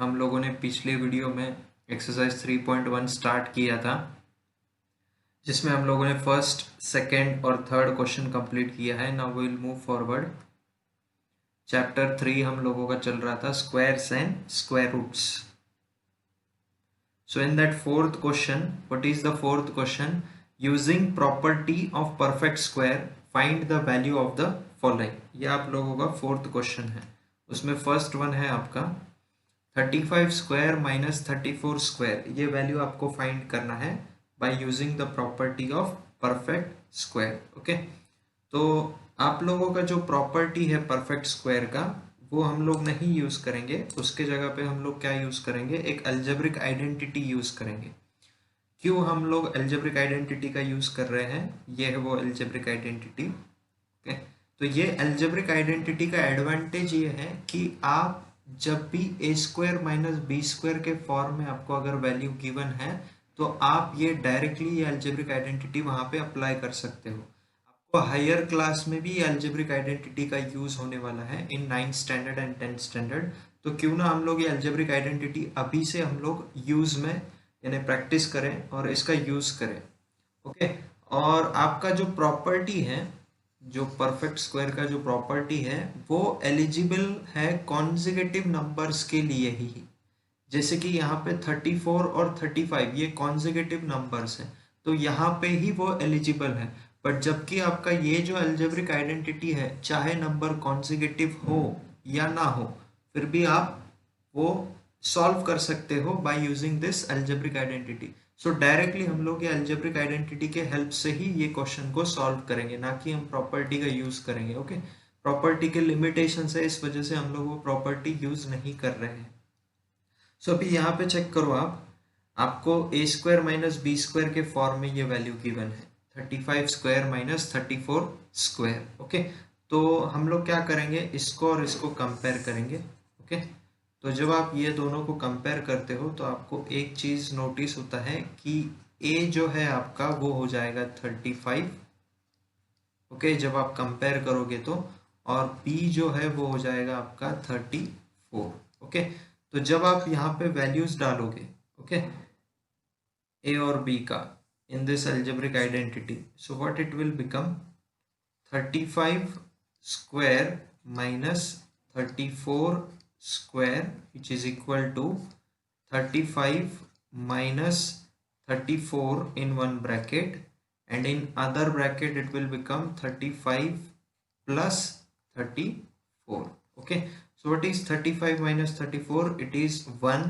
हम लोगों ने पिछले वीडियो में एक्सरसाइज 3.1 स्टार्ट किया था, जिसमें हम लोगों ने फर्स्ट, सेकंड और थर्ड क्वेश्चन कंप्लीट किया है। Now we will move forward. Chapter 3 हम लोगों का चल रहा था squares and square roots. So in that fourth question, what is the fourth question? Using property of perfect square, find the value of the following. ये आप लोगों का फोर्थ क्वेश्चन है। उसमें फर्स्ट वन है आपका 35 स्क्वायर माइनस 34 स्क्वायर। ये value आपको फाइंड करना है by using the property of perfect square. Okay, तो आप लोगों का जो प्रॉपर्टी है परफेक्ट स्क्वायर का, वो हम लोग नहीं यूज करेंगे। उसके जगह पे हम लोग क्या यूज करेंगे? एक अलजेब्रिक आइडेंटिटी यूज करेंगे। क्यों हम लोग अलजेब्रिक आइडेंटिटी का यूज कर रहे हैं? ये है वो अलजेब्रिक आइडेंटिटी। ओके, तो ये अलजेब्रिक आइडेंटिटी का एडवांटेज ये है कि आप जब भी ए स्क्वायर माइनस बी स्क्वायर के फॉर्म में आपको अगर वैल्यू गिवन है, तो आप ये डायरेक्टली ये अलजेब्रिक आइडेंटिटी वहां पे अप्लाई कर सकते हो। तो हायर क्लास में भी अलजेब्रिक आइडेंटिटी का यूज होने वाला है इन 9th standard and 10th standard. तो क्यों ना हम लोग ये अलजेब्रिक आइडेंटिटी अभी से हम लोग यूज में यानी प्रैक्टिस करें और इसका यूज करें। ओके, और आपका जो प्रॉपर्टी है, जो परफेक्ट स्क्वायर का जो प्रॉपर्टी है, वो एलिजिबल है कॉन्जिगेटिव नंबर्स के लिए ही। जैसे कि यहाँ पे 34 और 35 ये कॉन्जिगेटिव नंबर्स हैं, तो यहाँ पे ही वो एलिजिबल है। बट जबकि आपका ये जो अलजेब्रिक आइडेंटिटी है, चाहे नंबर कॉन्जिगेटिव हो या ना हो, फिर भी आप वो सॉल्व कर सकते हो bye using this algebraic identity. So directly हम लोग ये अलजेब्रिक आइडेंटिटी के हेल्प से ही ये क्वेश्चन को सॉल्व करेंगे, ना कि हम प्रॉपर्टी का यूज करेंगे। ओके, प्रॉपर्टी के लिमिटेशन है, इस वजह से हम लोग वो प्रॉपर्टी यूज नहीं कर रहे हैं। सो अभी यहाँ पे चेक करो आप, आपको ए स्क्वायर माइनस बी स्क्वायर के फॉर्म में ये वैल्यू गिवन है 35 स्क्वायर माइनस 34 स्क्वायर। ओके, तो हम लोग क्या करेंगे, इसको और इसको कंपेयर करेंगे। ओके, तो जब आप ये दोनों को कंपेयर करते हो तो आपको एक चीज नोटिस होता है कि ए जो है आपका वो हो जाएगा 35। ओके, जब आप कंपेयर करोगे तो, और बी जो है वो हो जाएगा आपका 34। ओके, तो जब आप यहाँ पे वैल्यूज डालोगे, ओके, ए और बी का in this algebraic identity, so what it will become 35 square minus 34 square, which is equal to 35 minus 34 in one bracket, and in other bracket it will become 35 plus 34. Okay, so what is 35 minus 34? It is 1,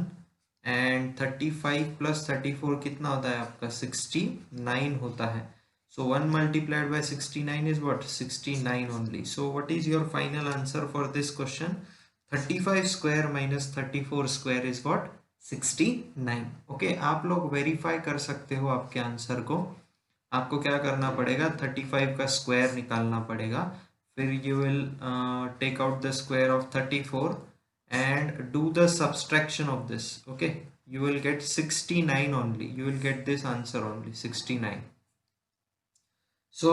and 35 plus 34 कितना होता है आपका? 69 होता है। So 1 multiplied by 69 is what? 69 only. So what is your final answer for this question? 35 square minus 34 square is what? 69. Okay, आप लोग verify कर सकते हो आपके आंसर को। आपको क्या करना पड़ेगा? 35 का स्क्वायर निकालना पड़ेगा, फिर you will take out the square of 34 and do the subtraction of this. Okay, you will get 69 only. You will get this answer only 69. So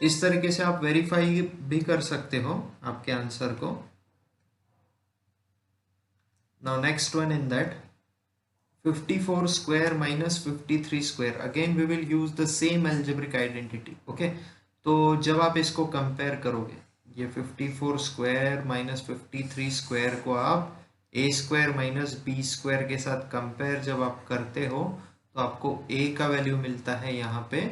इस तरीके से आप वेरीफाई भी कर सकते हो आपके आंसर को। Now next one in that 54 square minus 53 square, again we will use the same algebraic identity. Okay, तो जब आप इसको कंपेयर करोगे, ये 54 स्क्वायर माइनस 53 स्क्वायर को आप ए स्क्वायर माइनस बी स्क्वायर के साथ कंपेयर जब आप करते हो, तो आपको ए का वैल्यू मिलता है यहाँ पे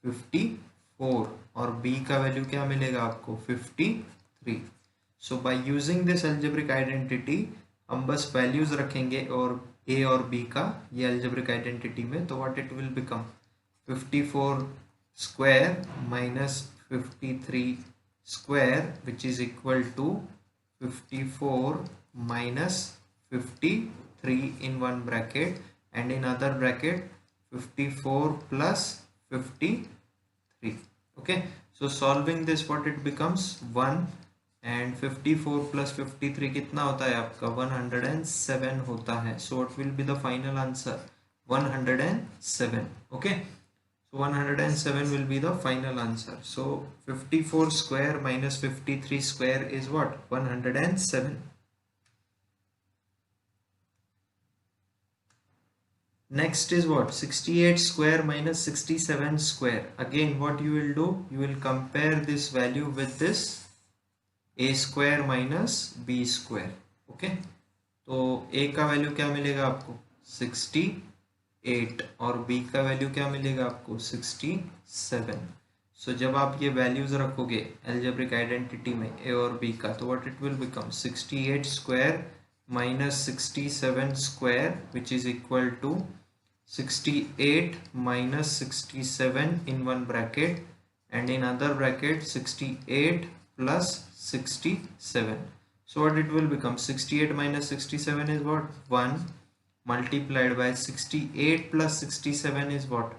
54 और बी का वैल्यू क्या मिलेगा आपको? 53. So by using this algebraic identity हम बस वैल्यूज रखेंगे और ए और बी का ये अलजेब्रिक आइडेंटिटी में, तो what it will become 54 square minus 53 square which is equal to 54 minus 53 in one bracket, and in other bracket 54 plus 53. Okay, so solving this what it becomes 1, and 54 plus 53 कितना होता है आपका? 107 होता है। So what will be the final answer? 107. Okay, so 107 will be the final answer. So 54 square minus 53 square is what? 107. Next is what? 68 square minus 67 square. Again, what you will do? You will compare this value with this a square minus b square. Okay, तो a का value क्या मिलेगा आपको? 68 और b का value क्या मिलेगा आपको? 67. सो जब आप ये वैल्यूज रखोगे एल्जेब्रिक आइडेंटिटी में a और b का, तो what it will become? 68 square minus 67 square, which is equal to 68 minus 67 in one bracket, and in other bracket 68 plus 67. So what it will become? 68 minus 67 is what? 1 multiplied by 68 plus 67 is what?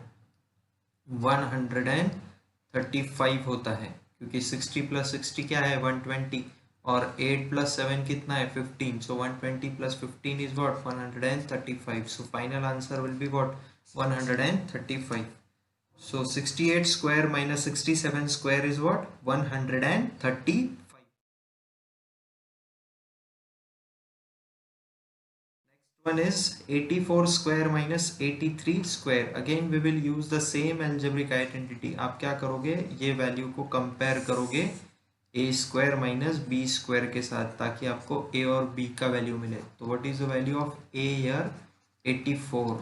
135 होता है, क्योंकि 60 plus 60 क्या है? 120, और 8 plus 7 कितना है? 15. सो 120 plus 15 is what? 135. So final answer will be what? 135. So 68 square minus 67 square is what? 135. One is 84 square minus 83 square. Again we will use the same algebraic identity. आप क्या करोगे? ये वैल्यू को कंपेयर करोगे a square minus b square के साथ, ताकि आपको a और b का वैल्यू मिले. तो what is the value of a here? 84,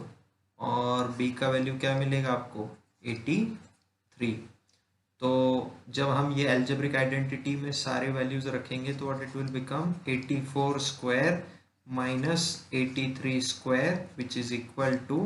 और b का वैल्यू क्या मिलेगा आपको? 83. तो जब हम ये algebraic आइडेंटिटी में सारे वैल्यूज रखेंगे तो what it will become? 84 square minus 83 square, which is equal to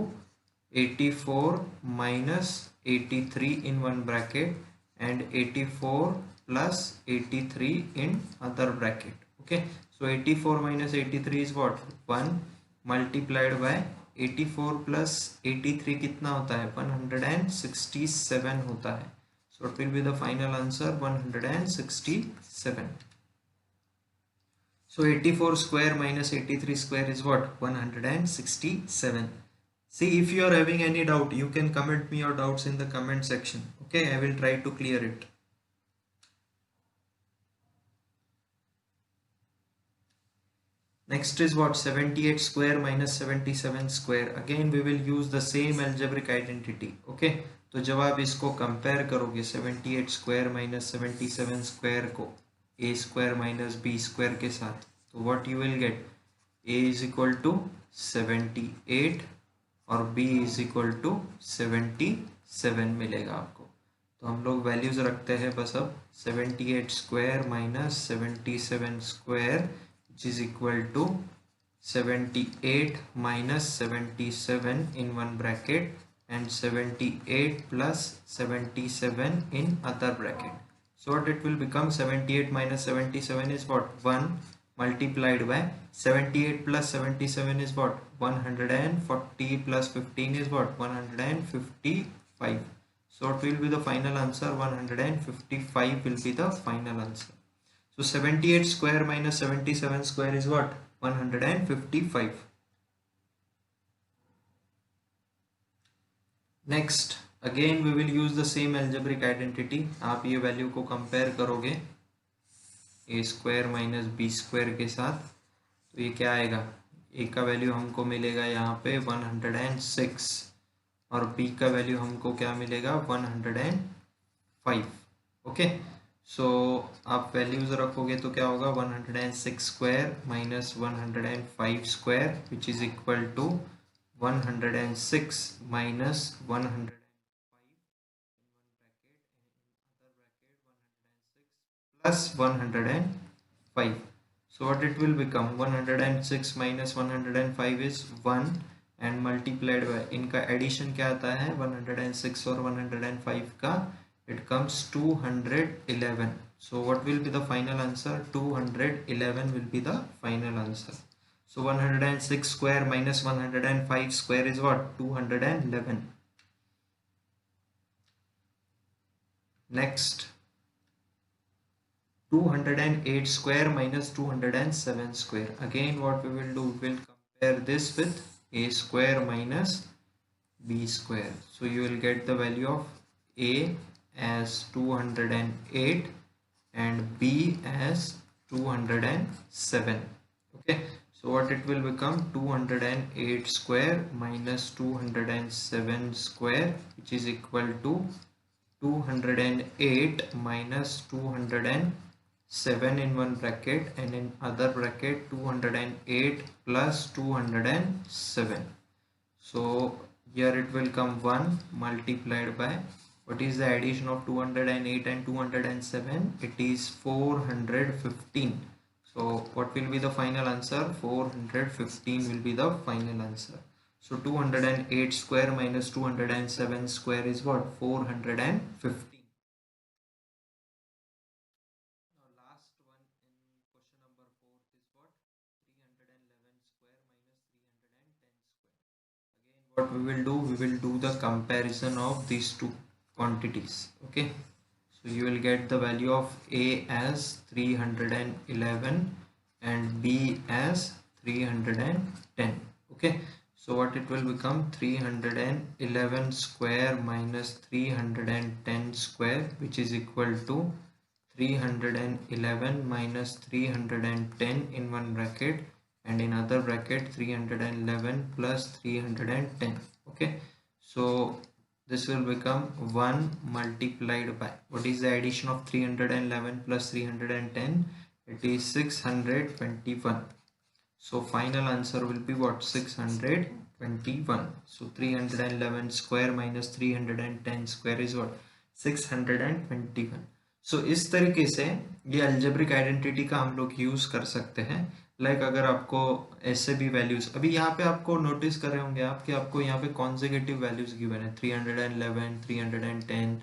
84 minus 83 in one bracket and 84 plus 83 in other bracket. Okay, so 84 minus 83 is what? 1 multiplied by 84 plus 83 कितना होता है? 167 होता है. So it will be the final answer 167. So 84 square minus 83 square is what? 167. See, if you are having any doubt, you can comment me your doubts in the comment section. Okay, I will try to clear it. Next is what? 78 square minus 77 square. Again we will use the same algebraic identity. Okay, तो जब आप इसको compare करोगे 78 square minus 77 square को a square minus b square के साथ, तो what you will get? a is equal to 78 और b is equal to 77 मिलेगा आपको. तो हम लोग वैल्यूज रखते हैं बस अब. 78 square minus 77 square which is equal to 78 minus 77 in one bracket and 78 plus 77 in other bracket. So what it will become? 78 minus 77 is what? 1 multiplied by 78 plus 77 is what? 140 plus 15 is what? 155. So what will be the final answer? 155 will be the final answer. So 78 square minus 77 square is what? 155. Next, again we will use the same algebraic identity. आप ये value को compare करोगे a square minus b square के साथ, तो ये क्या आएगा? a का वैल्यू हमको मिलेगा यहाँ पे 106 और b का वैल्यू हमको क्या मिलेगा? 105. ओके, सो आप वैल्यूज रखोगे तो क्या होगा? 106 square minus 105 square which is equal to 106 minus 105 plus 105. So what it will become? 106 minus 105 is 1 and multiplied by, इनका एडिशन क्या आता है? 106 और 105 का, it comes 211. So what will be the final answer? 211 will be the final answer. So 106 square minus 105 square is what? 211. Next, 208 square minus 207 square. Again what we will do? We will compare this with a square minus b square. So you will get the value of a as 208 and b as 207. Okay, So what it will become? 208 square minus 207 square, which is equal to 208 minus 207 in one bracket, and in other bracket 208 plus 207. So here it will come 1 multiplied by, what is the addition of 208 and 207? It is 415. So what will be the final answer? 415 will be the final answer. So 208 square minus 207 square is what? 415. Now last one in question number 4 is what? 311 square minus 310 square. Again, what we will do? We will do the comparison of these two quantities. Okay. So you will get the value of A as 311 and B as 310. Okay. So what it will become? 311 square minus 310 square, which is equal to 311 minus 310 in one bracket, and in other bracket 311 plus 310. Okay. So this will become 1 multiplied by, what is the addition of 311 plus 310? It is 621. So final answer will be what? 621. So 311 square minus 310 square is what? 621. So इस तरीके से ये algebraic identity का हम लोग use कर सकते हैं. लाइक अगर आपको ऐसे भी वैल्यूज, अभी यहाँ पे आपको नोटिस कर रहे होंगे आप कि आपको यहाँ पे कॉन्जिक्यूटिव वैल्यूज गिवन है 311, 310,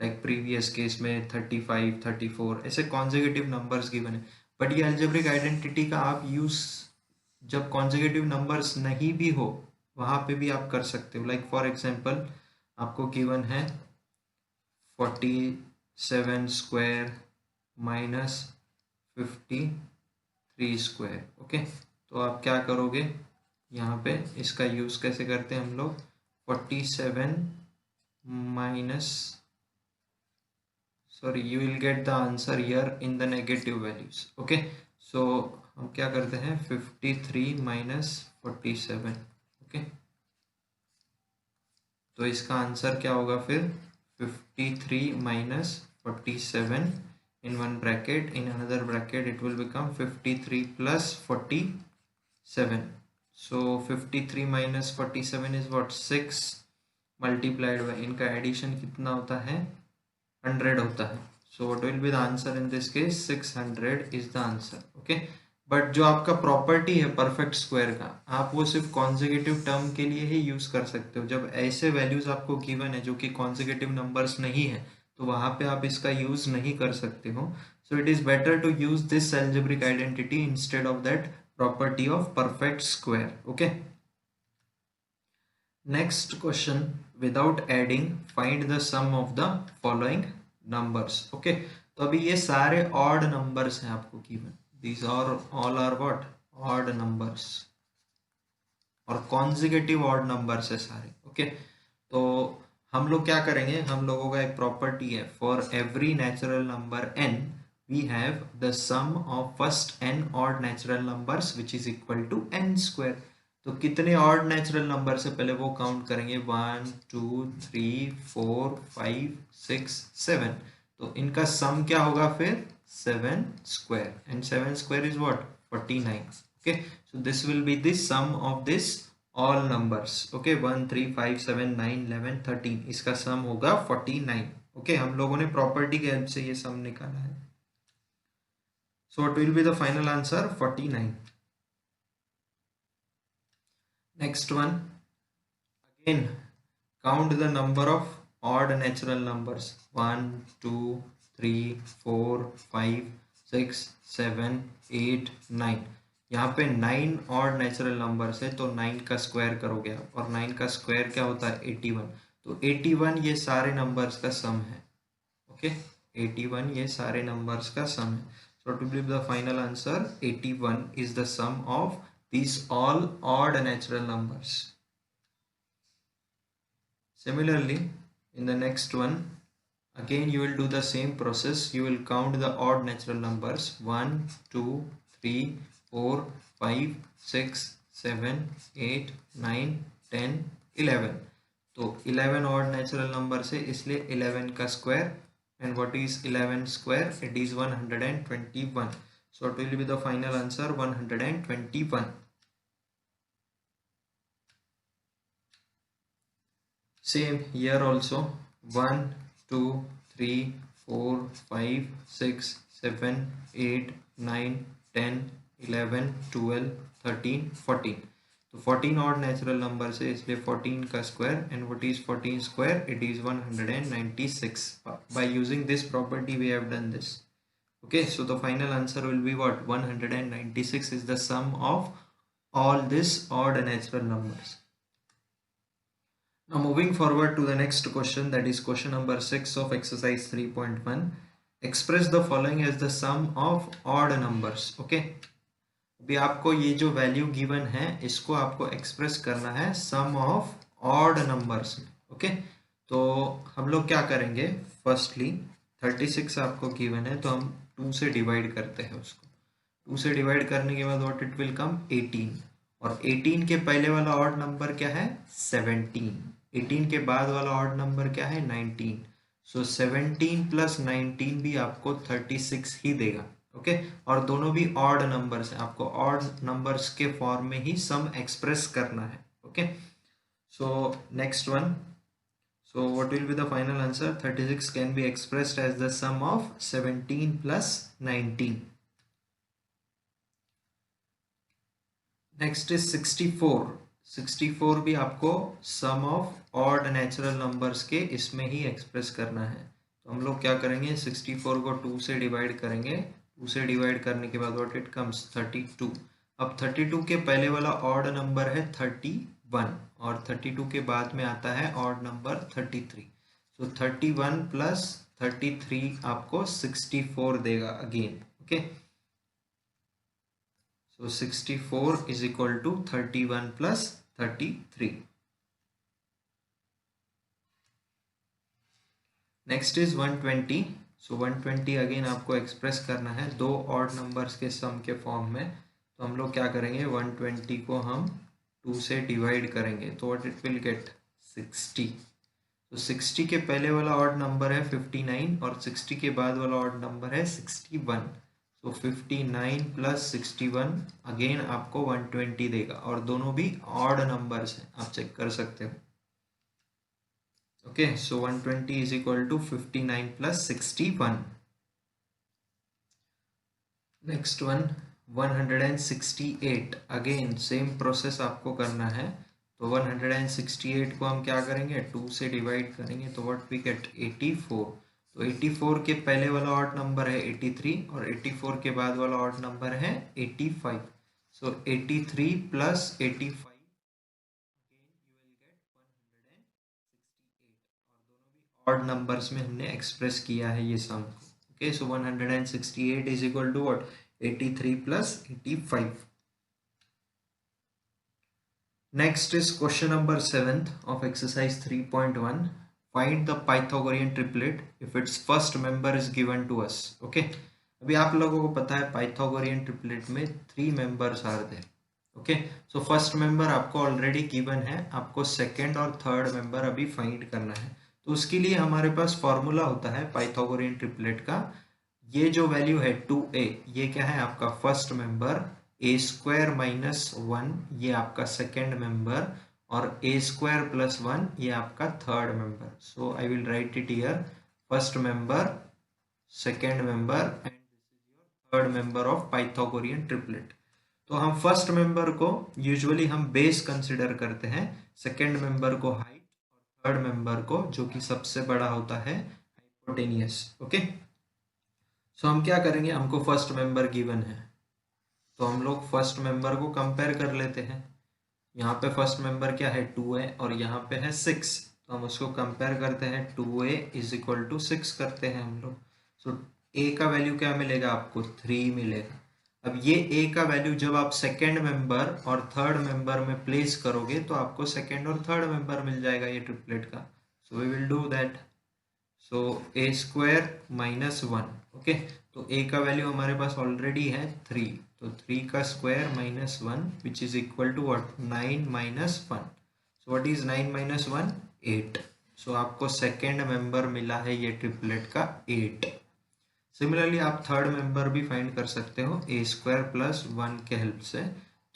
लाइक प्रीवियस केस में 35, 34, ऐसे कॉन्जिक्यूटिव नंबर्स गिवन है. बट ये अल्जेब्रिक आइडेंटिटी का आप यूज जब कॉन्जिक्यूटिव नंबर्स नहीं भी हो वहां पे भी आप कर सकते हो. लाइक फॉर एग्जांपल आपको गिवन है 47 स्क्वायर माइनस 53 स्क्वायर. ओके, तो आप क्या करोगे यहाँ पे, इसका यूज कैसे करते हैं हम लोग? 47 minus, sorry, you will get the answer here in the negative values. Okay, so हम क्या करते हैं 53 माइनस 47. ओके, तो इसका आंसर क्या होगा फिर? 53 minus 47 in one bracket, in another bracket it will become 53 plus 47. So 53 minus 47 is what? 6 multiplied by, इनका एडिशन कितना होता है? 100 होता है. So what will be the answer in this case? 600 is the answer. Okay, but जो आपका property है perfect square का, आप वो सिर्फ कॉन्जिक्यूटिव टर्म के लिए ही यूज कर सकते हो. जब ऐसे वैल्यूज आपको गिवन है जो कि कॉन्जिक्यूटिव नंबर्स नहीं है, तो वहां पे आप इसका यूज नहीं कर सकते हो. So it is better to use this algebraic identity instead of that property of perfect square. Okay, next question, without adding find the sum of the following numbers. Okay, तो अभी ये सारे ऑड नंबर्स हैं आपको given. These are all are what? Odd numbers और consecutive odd numbers है सारे. Okay, तो हम लोग क्या करेंगे, हम लोगों का एक प्रॉपर्टी है, for every natural number n we have the sum of first n odd natural numbers which is equal to n square. तो कितने ऑड नेचुरल नंबर से पहले वो काउंट करेंगे, 1 2 3 4 5 6 7. तो इनका सम क्या होगा फिर? 7 square, and 7 square is what? 49. Okay, so this will be the sum of this all numbers. Okay, 1 3 5 7 9 11 13, इसका सम होगा 49. Okay, हम लोगों ने प्रॉपर्टी के हेल्प से ये सम निकाला है. So what will be the final answer? 49. Next one, again count the number of odd natural numbers. 1 2 3 4 5 6 7 8 9. यहाँ पे 9 ऑड नेचुरल नंबर्स है, तो 9 का स्क्वायर करोगे आप, और 9 का स्क्वायर क्या होता है? 81. तो 81 ये सारे नंबर्स का सम है. ओके, 81 ये सारे नंबर्स का सम है. So to be the final answer, 81 is the sum of these all odd natural numbers. Similarly, in the next one, again you will do the same process. You will count the odd natural numbers 1 2 3 4 5 6 7 8 9 10 11। तो 11 odd natural number से, इसलिए 11 का square, and what is 11 square, it is 121। So it will be the final answer 121। Same here also, 1 2 3 4 5 6 7 8 9 10 11 12 13 14। तो 14 odd natural number से, इसलिए 14 का square, and what is 14 square, it is 196। By using this property we have done this. Okay, so the final answer will be what? 196 is the sum of all these odd natural numbers. Now moving forward to the next question, that is question number 6 of exercise 3.1. Express the following as the sum of odd numbers. Okay, अभी आपको ये जो value given है इसको आपको express करना है सम of odd numbers में। ओके, तो हम लोग क्या करेंगे, फर्स्टली 36 आपको गिवन है तो हम 2 से डिवाइड करते हैं उसको। 2 से डिवाइड करने के बाद व्हाट इट विल कम 18, और 18 के पहले वाला ऑड नंबर क्या है 17, 18 के बाद वाला ऑड नंबर क्या है 19। सो 17 प्लस 19 भी आपको 36 ही देगा। ओके, और दोनों भी ऑड नंबर्स हैं, आपको ऑड नंबर्स के फॉर्म में ही सम एक्सप्रेस करना है। Okay, so next one, so what will be the final answer? 36 can be expressed as the sum of 17 plus 19. Next is 64. 64 भी आपको sum of odd natural numbers के इसमें ही एक्सप्रेस करना है। तो हम लोग क्या करेंगे, 64 को 2 से डिवाइड करेंगे। 2 से डिवाइड करने के बाद व्हाट इट कम्स 32। अब 32 के पहले वाला ऑड नंबर है 31, और 32 के बाद में आता है ऑड नंबर 33। सो 31 प्लस 33 आपको 64 देगा again. Okay, so 64 is equal to 31 plus 33. Next is 120. So 120 again आपको एक्सप्रेस करना है दो ऑड नंबर्स के सम के फॉर्म में। तो हम लोग क्या करेंगे, 120 को हम 2 से डिवाइड करेंगे तो व्हाट इट विल गेट 60। तो 60 के पहले वाला ऑड नंबर है 59, और 60 के बाद वाला ऑड नंबर है 61। तो 59 प्लस 61 अगेन आपको 120 देगा, और दोनों भी ऑड नंबर्स हैं, आप चेक कर सकते हो। Okay, so 120 is equal to 59 plus 61। Next one 168, again same process आपको करना है। तो 168 को हम क्या करेंगे, 2 से डिवाइड करेंगे तो व्हाट वी गेट 84। तो 84 के पहले वाला ऑड नंबर है 83, और 84 के बाद वाला ऑड नंबर है 85। सो 83 plus 85 again you will get 168, और दोनों भी ऑड नंबर्स में हमने एक्सप्रेस किया है ये sum. Okay, so 168 is equal to what 83 plus 85। Next is question number 7th of exercise 3.1. Find the Pythagorean triplet if its first member is given to us. Okay, अभी आप लोगों को पता है Pythagorean triplet में 3 members are there. Okay, so first member आपको already given है, आपको सेकेंड और थर्ड मेंबर अभी फाइंड करना है। तो उसके लिए हमारे पास फॉर्मूला होता है Pythagorean triplet का। ये जो वैल्यू है 2a, ये क्या है आपका फर्स्ट मेंबर, ए स्क्वायर माइनस 1 ये आपका सेकेंड मेंबर, और ए स्क्वायर प्लस 1 ये आपका third member. So I will write it here, first member, second member, and this is your third member of Pythagorean triplet. तो हम फर्स्ट मेंबर को usually हम base consider करते हैं, सेकेंड मेंबर को हाइट, और थर्ड मेंबर को जो कि सबसे बड़ा होता है हाइपोटेनियस। ओके, सो हम क्या करेंगे, हमको फर्स्ट मेंबर गिवन है तो हम लोग फर्स्ट मेंबर को कंपेयर कर लेते हैं। यहाँ पे फर्स्ट मेंबर क्या है 2 है, और यहाँ पे है 6, तो हम उसको कंपेयर करते हैं। 2a इज इक्वल टू 6 करते हैं हम लोग। सो a का वैल्यू क्या मिलेगा आपको 3 मिलेगा। अब ये a का वैल्यू जब आप सेकेंड मेंबर और थर्ड मेंबर में प्लेस करोगे तो आपको सेकेंड और थर्ड मेंबर मिल जाएगा ये ट्रिपलेट का। So we will do that. So a square minus one. Okay, तो ए का वैल्यू हमारे पास ऑलरेडी है 3, तो 3 का square minus one which is equal to what 9 minus one. So what is 9 minus one 8। So आपको second member मिला है ये ट्रिपलेट का 8। सिमिलरली आप थर्ड मेंबर भी फाइंड कर सकते हो ए स्क्वायर प्लस वन के हेल्प से।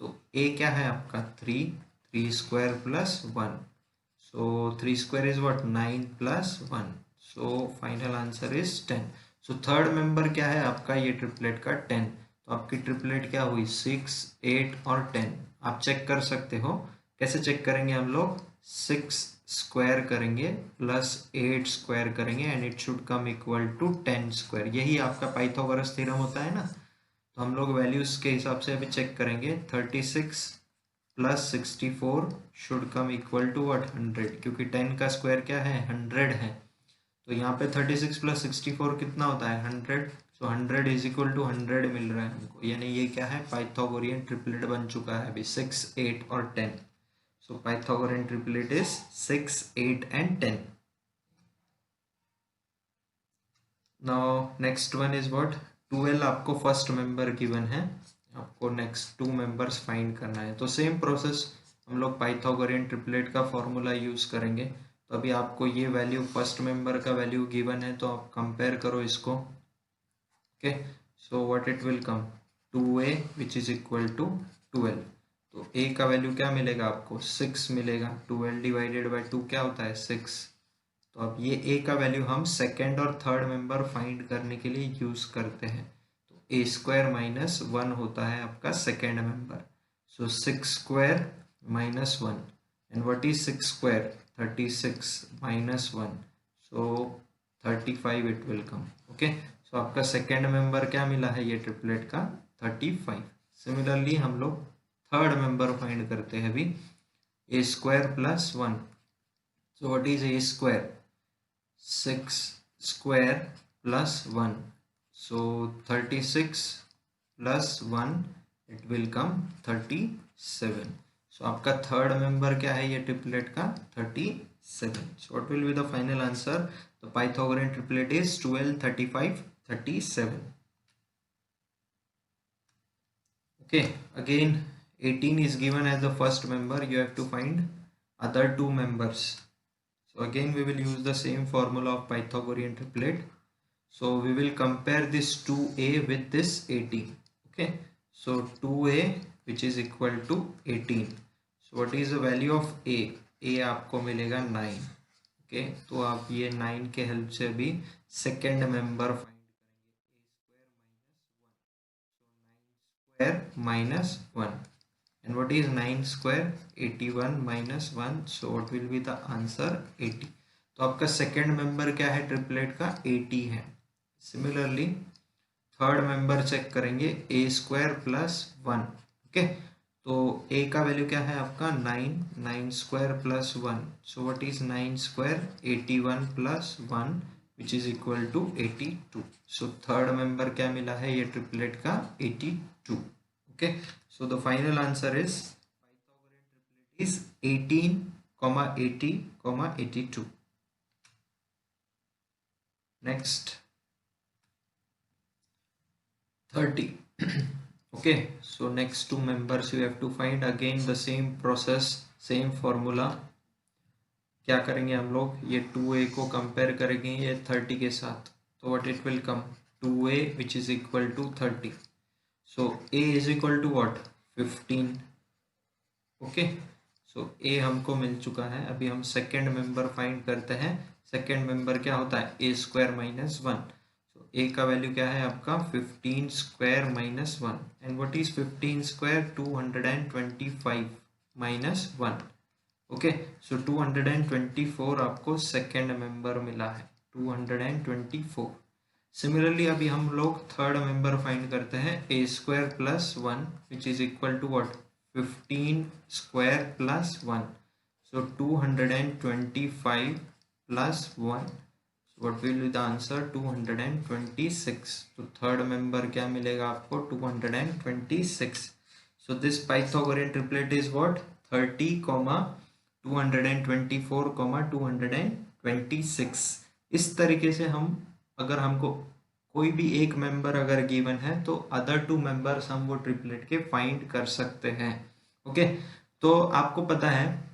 तो ए क्या है आपका 3, 3 square plus one, so 3 square is what 9 plus one, so final answer is 10। So third member क्या है आपका ये ट्रिपलेट का 10। तो आपकी ट्रिपलेट क्या हुई 6, 8 और 10। आप चेक कर सकते हो, कैसे चेक करेंगे हम लोग 6 स्क्वायर करेंगे प्लस 8 स्क्वायर करेंगे and it should come equal to 10 square. यही आपका पाइथागोरस थ्योरम होता है ना। तो हम लोग वैल्यूज के हिसाब से अभी चेक करेंगे 36 plus 64 should come equal to what 100, क्योंकि 10 का स्क्वायर क्या है 100 है। तो यहाँ पे 36 प्लस 64 कितना होता है 100। सो 100 इज इक्वल टू 100 मिल रहा है हमको, यानी ये क्या है पाइथागोरियन ट्रिपलेट बन चुका है अभी 6, 8 और 10। So Pythagorean triplet is 6, 8 and 10। Now next one is what 12। आपको फर्स्ट मेंबर गिवन है, आपको नेक्स्ट 2 मेंबर्स फाइंड करना है। तो सेम प्रोसेस हम लोग पाइथागोरियन ट्रिपलेट का फॉर्मूला यूज करेंगे। तो अभी आपको ये वैल्यू फर्स्ट मेंबर का वैल्यू गिवन है, तो आप कंपेयर करो इसको। Okay, so what it will come 2a which is equal to 12। तो a का वैल्यू क्या मिलेगा आपको 6 मिलेगा। 12 डिवाइडेड बाई 2 क्या होता है 6। तो अब ये a का वैल्यू हम सेकेंड और थर्ड मेंबर फाइंड करने के लिए यूज करते हैं। तो a स्क्वायर माइनस वन होता है आपका second member. So 6 square minus one and what is 6 square 36 minus one, so 35 it will come. Okay, so आपका सेकेंड मेंबर क्या मिला है ये ट्रिपलेट का 35। सिमिलरली हम लोग थर्ड मेंबर फाइंड करते हैं अभी a square plus one. So what is a square 6 square plus one, so 36 plus one it will come 37। So आपका थर्ड मेंबर क्या है ये ट्रिपलेट का 37। So what will be the final answer. The Pythagorean triplet is 12, 35, 37. Okay, again 18 is given as the first member. You have to find other 2 members. So again we will use the same formula of Pythagorean triplet. So we will compare this 2a with this 18. Okay, so 2a which is equal to 18. So what is the value of a? a आपको मिलेगा 9। Okay, तो आप ये 9 के help से अभी second member find करेंगे a square minus one and what is 9 square 81 minus one, so what will be the answer 80। तो आपका सेकेंड मेंबर क्या है ट्रिपलेट का 80 है। सिमिलरली थर्ड मेंबर चेक करेंगे a square plus one. Okay, तो a का वैल्यू क्या है आपका 9, 9 square plus one, so what is 9 square 81 plus one which is equal to 82। So third member क्या मिला है ये ट्रिपलेट का 82। Okay, so the final answer is Pythagorean triplet is 18, 80, 82। Next 30। Okay, so next 2 members you have to find. Again the same process, same formula। क्या करेंगे हम लोग ये 2a को कंपेयर करेंगे ये 30 के साथ। तो what it will come 2a which is equal to 30। so a is equal to what 15। Okay, so a हमको मिल चुका है। अभी हम सेकेंड मेंबर फाइंड करते हैं। सेकेंड मेंबर क्या होता है a square minus one. a का वैल्यू क्या है आपका 15 square minus one and what is 15 square 225 minus one. Okay, so 224 आपको सेकेंड मेंबर मिला है 224। सिमिलरली अभी हम लोग थर्ड मेंबर फाइंड करते हैं a square plus one which is equal to what 15 square plus one, so 225 plus one, what will be the answer 226। तो third member क्या मिलेगा आपको 226। so this Pythagorean triplet is what 30, 224, 226। इस तरीके से हम, अगर हमको कोई भी एक मेंबर अगर गिवन है तो अदर 2 मेंबर्स हम वो ट्रिपलेट के फाइंड कर सकते हैं। ओके, तो आपको पता है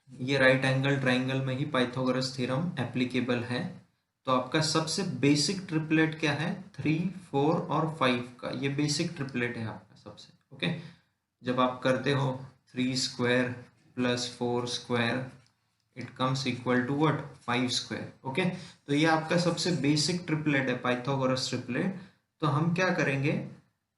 ये राइट एंगल ट्राइंगल में ही पाइथागोरस थ्योरम एप्लीकेबल है। तो आपका सबसे बेसिक ट्रिपलेट क्या है, 3, 4 और 5 का, ये बेसिक ट्रिपलेट है आपका सबसे। ओके, जब आप करते हो 3 square plus 4 square it comes equal to what, 5 square. Okay, तो ये आपका सबसे बेसिक ट्रिपलेट है, पाइथागोरस ट्रिपलेट। तो हम क्या करेंगे,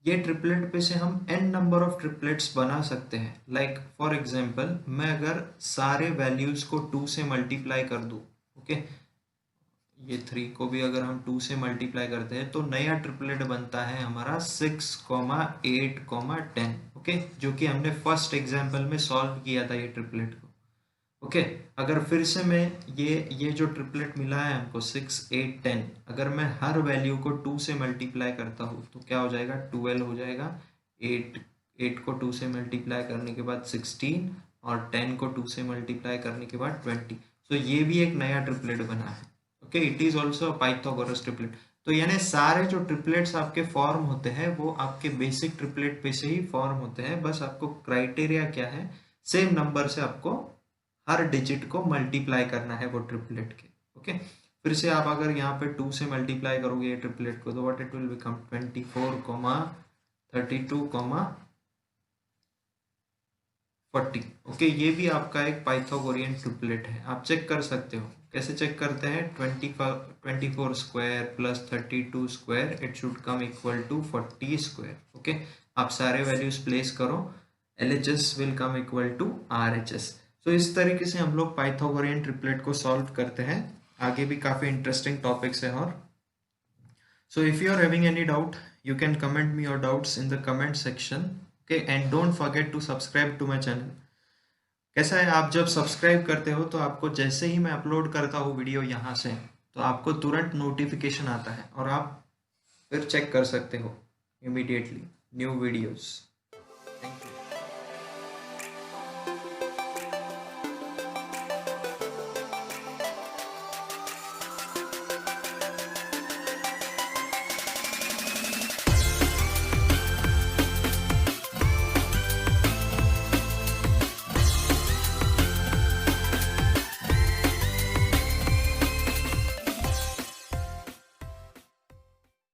ये ट्रिपलेट पे से हम n नंबर ऑफ ट्रिपलेट्स बना सकते हैं। लाइक फॉर एग्जांपल, मैं अगर सारे वैल्यूज को 2 से मल्टीप्लाई कर दूं, ओके, ये 3 को भी अगर हम 2 से मल्टीप्लाई करते हैं तो नया ट्रिपलेट बनता है हमारा 6, 8, 10। ओके, जो कि हमने फर्स्ट एग्जाम्पल में सॉल्व किया था ये ट्रिपलेट को। ओके, अगर फिर से मैं ये जो ट्रिपलेट मिला है हमको 6, 8, 10, अगर मैं हर वैल्यू को 2 से मल्टीप्लाई करता हूँ तो क्या हो जाएगा, 12 हो जाएगा। 8 को 2 से मल्टीप्लाई करने के बाद 16 और 10 को 2 से मल्टीप्लाई करने के बाद 20। तो ये भी एक नया ट्रिपलेट बना है। Okay, it is also Pythagoras triplet. तो यानी सारे जो ट्रिपलेट्स आपके फॉर्म होते हैं वो आपके बेसिक ट्रिपलेट पे से ही फॉर्म होते हैं। बस आपको क्राइटेरिया क्या है, सेम नंबर से आपको हर डिजिट को मल्टीप्लाई करना है वो ट्रिपलेट के। ओके, फिर से आप अगर यहाँ पे 2 से मल्टीप्लाई करोगे ये ट्रिपलेट को तो what it will become 24, 32, 40। Okay, ये भी आपका एक पाइथागोरियन ट्रिपलेट है। आप चेक कर सकते हो, कैसे चेक करते हैं, 24 square plus 32 square it should come equal to 40 square. Okay, आप सारे वैल्यूज प्लेस करो, LHS will come equal to RHS। तो इस तरीके से हम लोग पाइथागोरियन ट्रिपलेट को सॉल्व करते हैं। आगे भी काफी इंटरेस्टिंग टॉपिक्स हैं। और so if you are having any doubt you can comment me your doubts in the comment section, okay, and don't forget to subscribe to my channel। कैसा है, आप जब सब्सक्राइब करते हो तो आपको जैसे ही मैं अपलोड करता हूँ वीडियो यहाँ से तो आपको तुरंत नोटिफिकेशन आता है और आप फिर चेक कर सकते हो immediately new videos. Thank you.